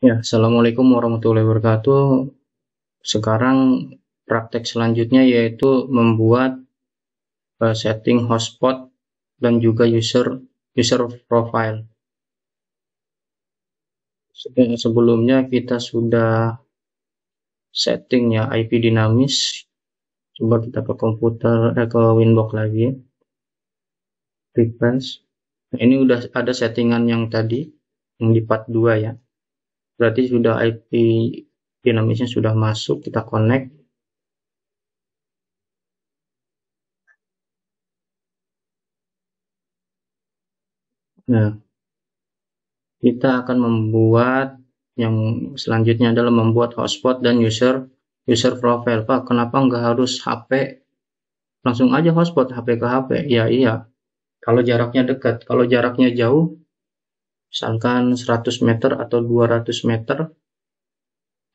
Ya, Assalamualaikum warahmatullahi wabarakatuh. Sekarang praktek selanjutnya yaitu membuat setting hotspot dan juga user profile. Sebelumnya kita sudah setting ya IP dinamis. Coba kita ke komputer ke Winbox lagi. Refresh. Nah, ini udah ada settingan yang tadi yang di part 2 ya. Berarti sudah IP dinamisnya sudah masuk, kita connect. Nah, kita akan membuat yang selanjutnya adalah membuat hotspot dan user profile. Pak, kenapa nggak harus HP? Langsung aja hotspot HP ke HP. Ya iya, kalau jaraknya dekat. Kalau jaraknya jauh, misalkan 100 meter atau 200 meter,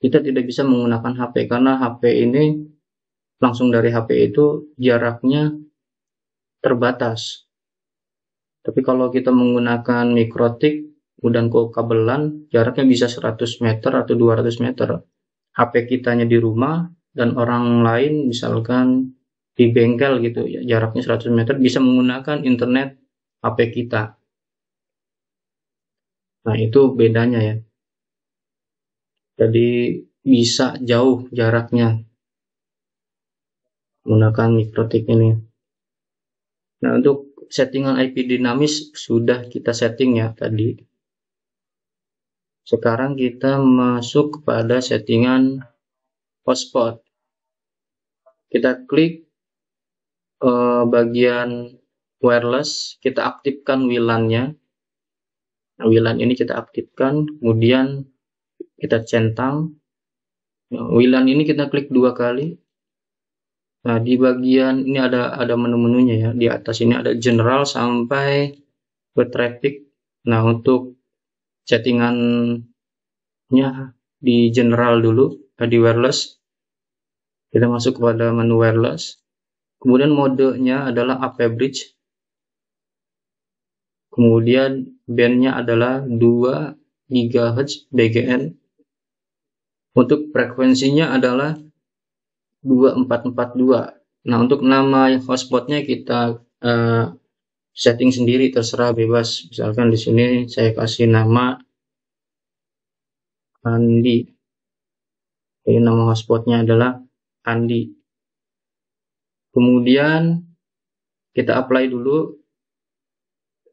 kita tidak bisa menggunakan HP karena HP ini langsung dari HP itu jaraknya terbatas. Tapi kalau kita menggunakan mikrotik dan kabelan, jaraknya bisa 100 meter atau 200 meter. HP kitanya di rumah dan orang lain misalkan di bengkel gitu ya, jaraknya 100 meter bisa menggunakan internet HP kita. Nah, itu bedanya ya. Jadi bisa jauh jaraknya menggunakan mikrotik ini. Nah, untuk settingan IP dinamis sudah kita setting ya tadi. Sekarang kita masuk kepada settingan hotspot. Kita klik bagian wireless, kita aktifkan WLAN-nya. Nah, WLAN ini kita aktifkan, kemudian kita centang. Nah, WLAN ini kita klik 2 kali. Nah, di bagian ini ada menu-menunya ya. Di atas ini ada general sampai ke traffic. Nah, untuk settingannya di general dulu, di wireless. Kita masuk kepada menu wireless. Kemudian modenya adalah AP bridge. Kemudian bandnya adalah 2 GHz BGN. Untuk frekuensinya adalah 2442. Nah, untuk nama hotspotnya kita setting sendiri, terserah bebas. Misalkan di sini saya kasih nama Andi. Jadi nama hotspotnya adalah Andi. Kemudian kita apply dulu.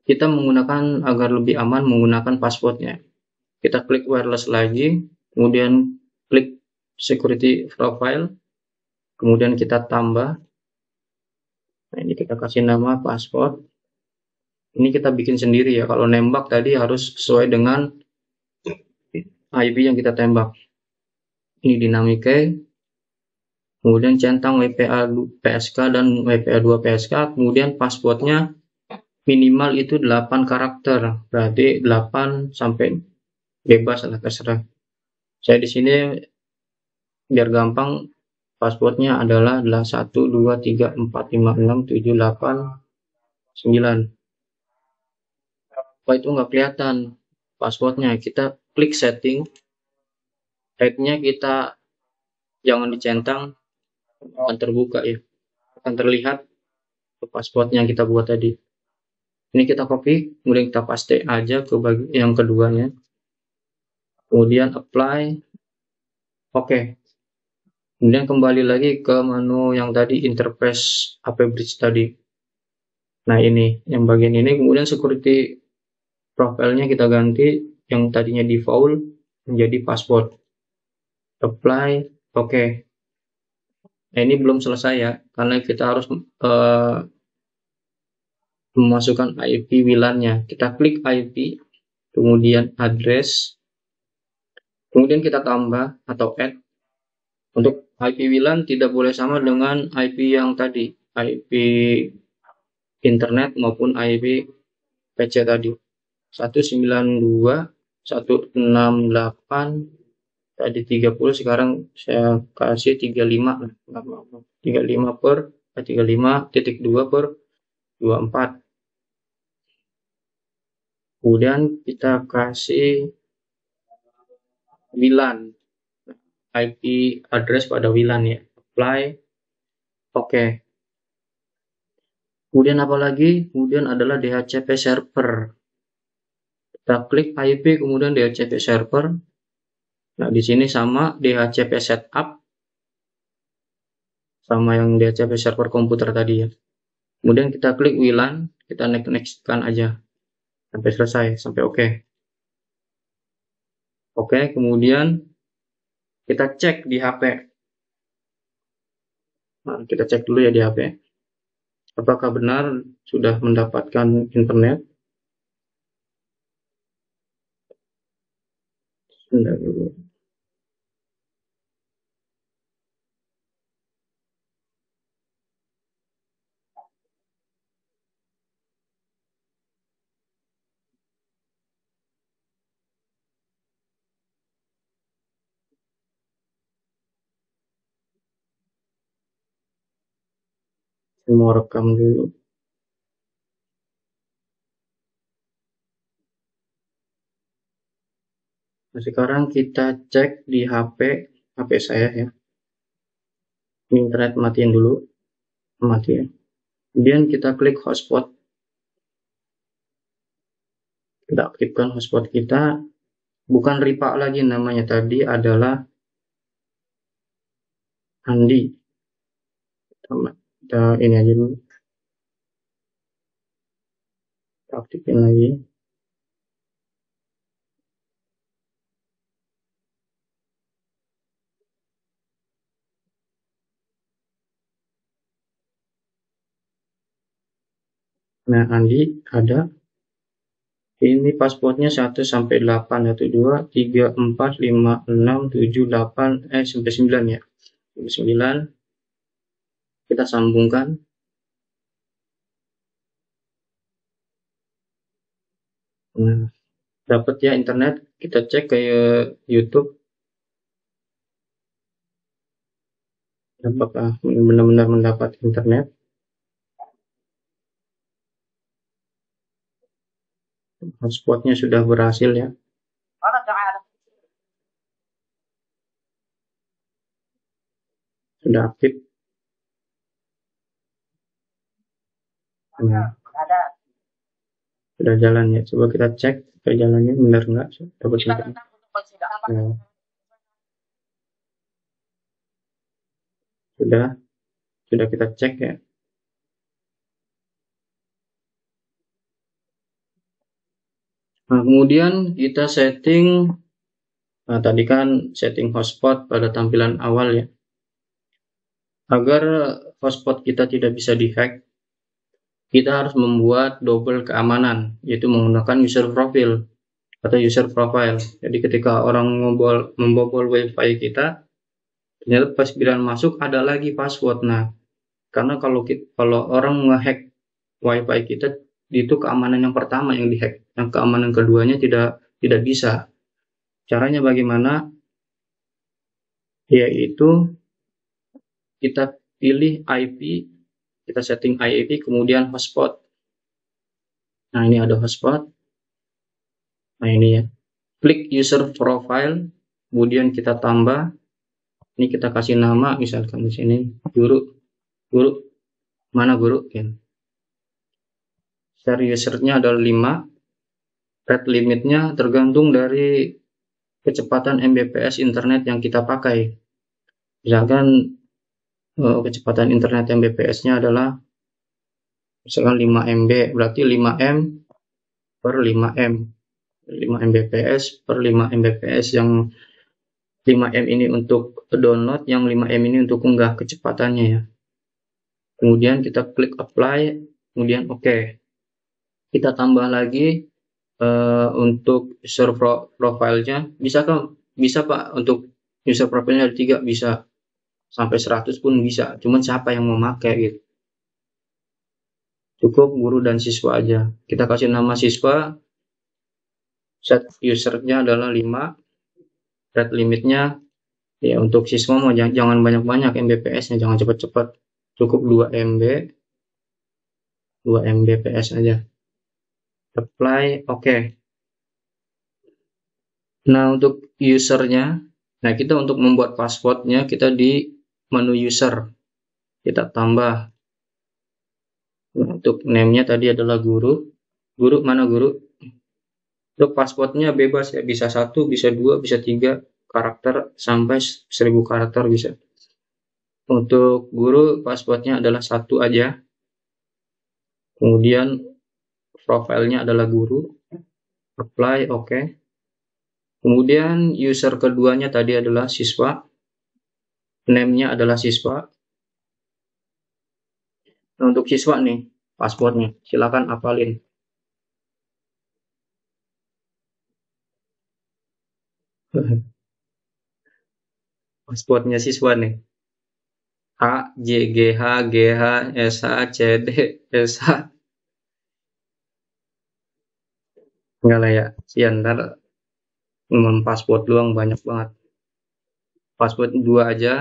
Kita menggunakan agar lebih aman menggunakan passwordnya. Kita klik wireless lagi, kemudian klik security profile, kemudian kita tambah. Nah, ini kita kasih nama password. Ini kita bikin sendiri ya. Kalau nembak tadi harus sesuai dengan IP yang kita tembak. Ini dinamike. Kemudian centang WPA PSK dan WPA2 PSK. Kemudian passwordnya minimal itu 8 karakter. Berarti 8 sampai bebas lah, terserah. Saya di sini biar gampang, passwordnya adalah 1 2 3 4 5 6 7 8 9. Apa itu nggak kelihatan passwordnya? Kita klik setting, headnya kita jangan dicentang, akan terbuka ya, akan terlihat passwordnya yang kita buat tadi. Ini kita copy, kemudian kita paste aja ke bagian yang keduanya, kemudian apply, oke. Kemudian kembali lagi ke menu yang tadi, interface AP bridge tadi. Nah, ini yang bagian ini, kemudian security profile-nya kita ganti, yang tadinya default menjadi password. Apply, oke. Nah, ini belum selesai ya, karena kita harus memasukkan IP WLAN-nya. Kita klik IP, kemudian address, kemudian kita tambah atau add. Untuk IP WLAN tidak boleh sama dengan IP yang tadi, IP internet maupun IP PC tadi. 192.168 tadi 30, sekarang saya kasih 35 35.2/24. Kemudian kita kasih WLAN, IP address pada WLAN ya, apply, oke. Kemudian apa lagi? Kemudian adalah DHCP server. Kita klik IP, kemudian DHCP server. Nah, di sini sama DHCP setup, sama yang DHCP server komputer tadi ya. Kemudian kita klik WLAN, kita next-kan aja sampai selesai, sampai oke. Oke, kemudian kita cek di HP. Nah, kita cek dulu ya di HP. Apakah benar sudah mendapatkan internet? Sebentar dulu. Saya mau rekam dulu. Nah, sekarang kita cek di HP saya ya. Ini internet matiin dulu, mati ya. Kemudian kita klik hotspot. Kita aktifkan hotspot kita. Bukan Ripa lagi namanya, tadi adalah Andi. Kita ini aja dulu. Kita aktifin lagi. Nah, Andi ada. Ini passwordnya 1 sampai 8, 1 2 3 4 5 6 7 8 sampai 9 ya. Sampai 9. Kita sambungkan. Nah, dapat ya internet. Kita cek ke YouTube. Apakah benar-benar mendapat internet? Hotspotnya sudah berhasil ya. Sudah aktif. Nah, sudah jalan ya. Coba kita cek jalannya benar nggak? Dapat internet. Nah, sudah kita cek ya. Nah, kemudian kita setting. Nah, tadi kan setting hotspot pada tampilan awal ya. Agar hotspot kita tidak bisa dihack, kita harus membuat double keamanan, yaitu menggunakan user profile atau user profile. Jadi ketika orang membobol WiFi kita, ternyata pas giliran masuk ada lagi password. Nah, karena kalau orang ngehack WiFi kita, itu keamanan yang pertama yang dihack, yang keamanan keduanya tidak bisa. Caranya bagaimana? Yaitu kita pilih IP, kita setting IP, kemudian hotspot. Nah, ini ada hotspot. Nah, ini ya. Klik user profile, kemudian kita tambah. Ini kita kasih nama, misalkan di sini guru. Mana guru? Ya. Share usernya adalah 5. Rate limitnya tergantung dari kecepatan Mbps internet yang kita pakai. Misalkan kecepatan internet Mbps-nya adalah misalkan 5 MB, berarti 5 M per 5 M. 5 Mbps per 5 Mbps, yang 5 M ini untuk download, yang 5 M ini untuk unggah kecepatannya ya. Kemudian kita klik apply, kemudian oke. Kita tambah lagi untuk user profile-nya. Bisa Pak, untuk user profile-nya ada 3, bisa sampai 100 pun bisa. Cuman siapa yang mau pakai gitu. Cukup guru dan siswa aja. Kita kasih nama siswa. Set usernya adalah 5. Rate limitnya ya, untuk siswa mau jangan banyak-banyak Mbps-nya, jangan cepat-cepat. Cukup 2 MB. 2 Mbps aja. Apply, oke. Nah, untuk usernya, nah kita untuk membuat passwordnya kita di menu user, kita tambah. Nah, untuk name-nya tadi adalah guru. Guru mana guru? Untuk passwordnya bebas ya, bisa 1, bisa 2, bisa 3 karakter sampai 1000 karakter bisa. Untuk guru passwordnya adalah 1 aja. Kemudian profilnya adalah guru. Apply, oke. Kemudian user keduanya tadi adalah siswa. Name-nya adalah siswa. Nah, untuk siswa nih, passwordnya. Silakan hafalin. Passwordnya siswa nih. A, J, G, H, G, H, S, H, C, D, S, H. Enggak lah ya. Sian, ntar password doang banyak banget. Password 2 aja.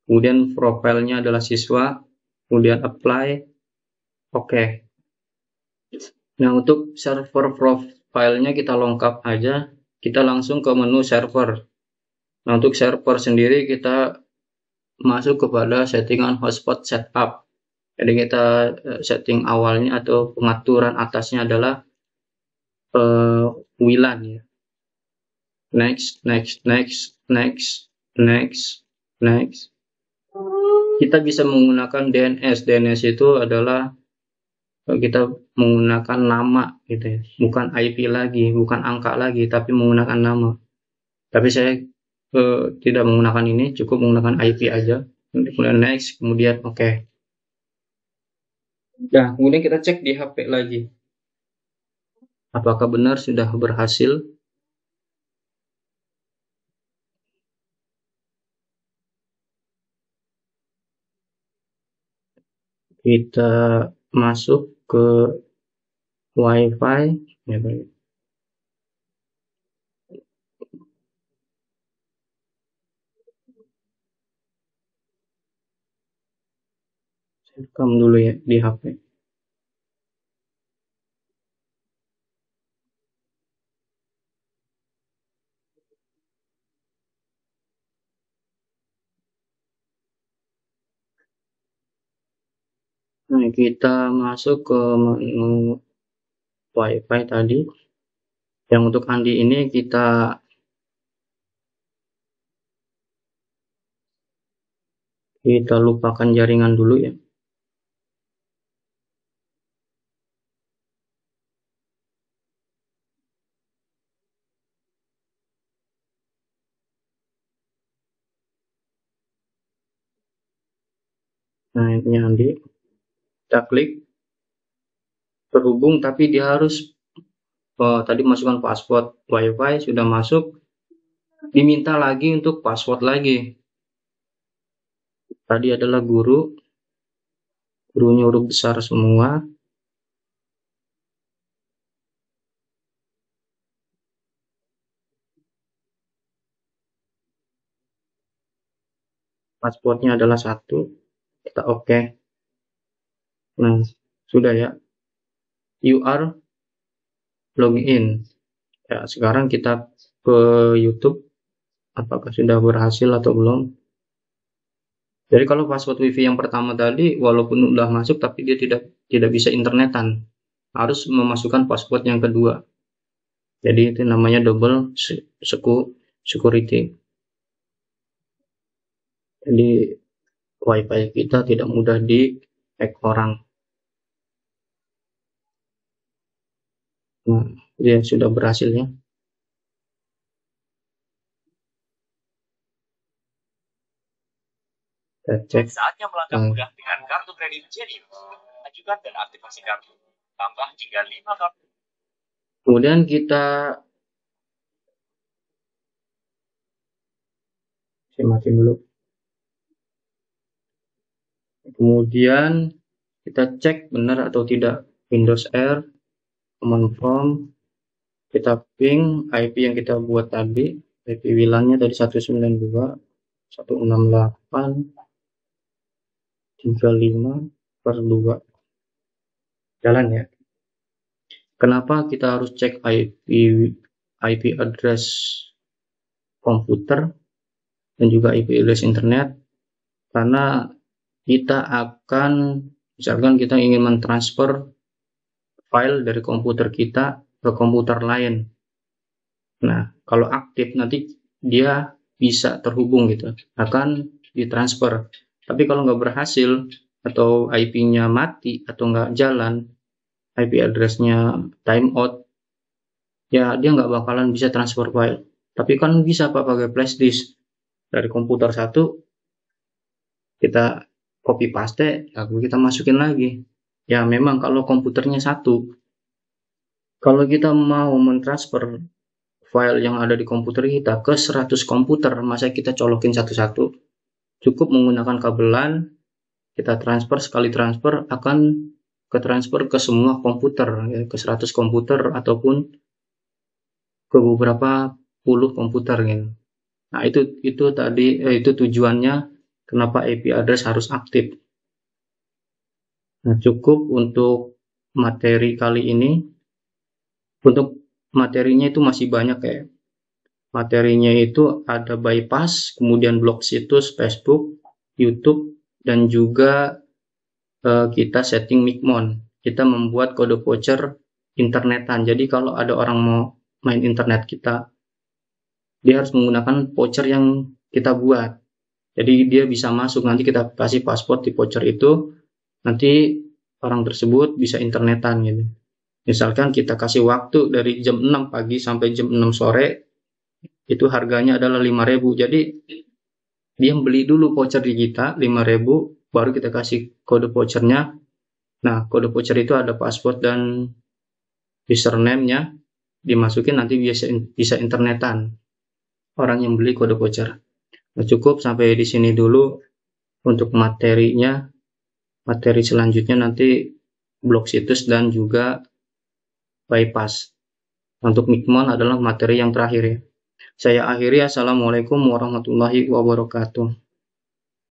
Kemudian profilnya adalah siswa. Kemudian apply. Oke. Nah, untuk server profilnya kita lengkap aja. Kita langsung ke menu server. Nah, untuk server sendiri kita masuk kepada settingan hotspot setup. Jadi kita setting awalnya atau pengaturan atasnya adalah WLAN ya. Next. Kita bisa menggunakan DNS. DNS itu adalah kita menggunakan nama gitu ya, bukan IP lagi, bukan angka lagi, tapi menggunakan nama. Tapi saya tidak menggunakan ini, cukup menggunakan IP aja. Kemudian next, kemudian oke. Nah, kemudian kita cek di HP lagi. Apakah benar sudah berhasil? Kita masuk ke WiFi. Ya, baik. Saya rekam dulu ya di HP. Nah, kita masuk ke menu WiFi tadi. Yang untuk Andi ini kita lupakan jaringan dulu ya. Nah, ini Andi. Kita klik terhubung, tapi dia harus tadi masukkan password WiFi sudah masuk, diminta lagi untuk password lagi. Tadi adalah gurunya huruf besar semua. Passwordnya adalah 1. Kita oke. Nah, sudah ya. You are login. Ya, sekarang kita ke YouTube. Apakah sudah berhasil atau belum? Jadi kalau password WiFi yang pertama tadi, walaupun udah masuk, tapi dia tidak bisa internetan. Harus memasukkan password yang kedua. Jadi itu namanya double security. Jadi WiFi kita tidak mudah di-hack orang. Nah, dia sudah berhasil ya. Kita cek. Saatnya melangkah mudah dengan kartu kredit Genius. Ajukan dan aktifasi kartu. Tambah hingga 5 kartu. Kemudian kita saya mati dulu. Kemudian kita cek benar atau tidak Windows R, command prompt, kita ping IP yang kita buat tadi, IP WLAN-nya tadi 192.168.35/2. Jalan ya. Kenapa kita harus cek IP IP address komputer dan juga IP address internet, karena kita akan, misalkan kita ingin mentransfer file dari komputer kita ke komputer lain. Nah, kalau aktif nanti dia bisa terhubung gitu, akan ditransfer. Tapi kalau nggak berhasil atau IP-nya mati atau nggak jalan, IP address-nya timeout, ya dia nggak bakalan bisa transfer file. Tapi kan bisa Pak pakai flash disk dari komputer satu, kita copy paste, lalu kita masukin lagi. Ya memang kalau komputernya satu, kalau kita mau mentransfer file yang ada di komputer kita ke 100 komputer, masa kita colokin satu-satu? Cukup menggunakan kabelan, kita transfer, sekali transfer akan ke transfer ke semua komputer, ya, ke 100 komputer ataupun ke beberapa puluh komputer gitu. Nah, itu tujuannya kenapa IP address harus aktif. Nah, cukup untuk materi kali ini. Untuk materinya itu masih banyak ya. Materinya itu ada bypass, kemudian blok situs Facebook, YouTube, dan juga kita setting Micmon. Kita membuat kode voucher internetan. Jadi kalau ada orang mau main internet kita, dia harus menggunakan voucher yang kita buat. Jadi dia bisa masuk, nanti kita kasih password di voucher itu, nanti orang tersebut bisa internetan gitu. Misalkan kita kasih waktu dari jam 6 pagi sampai jam 6 sore, itu harganya adalah 5.000. Jadi dia beli dulu voucher di kita 5.000, baru kita kasih kode vouchernya. Nah, kode voucher itu ada password dan username-nya, dimasukin nanti bisa internetan orang yang beli kode voucher. Nah, cukup sampai di sini dulu untuk materinya. Materi selanjutnya nanti blok situs dan juga bypass. Untuk Micmon adalah materi yang terakhir ya. Saya akhiri, assalamualaikum warahmatullahi wabarakatuh.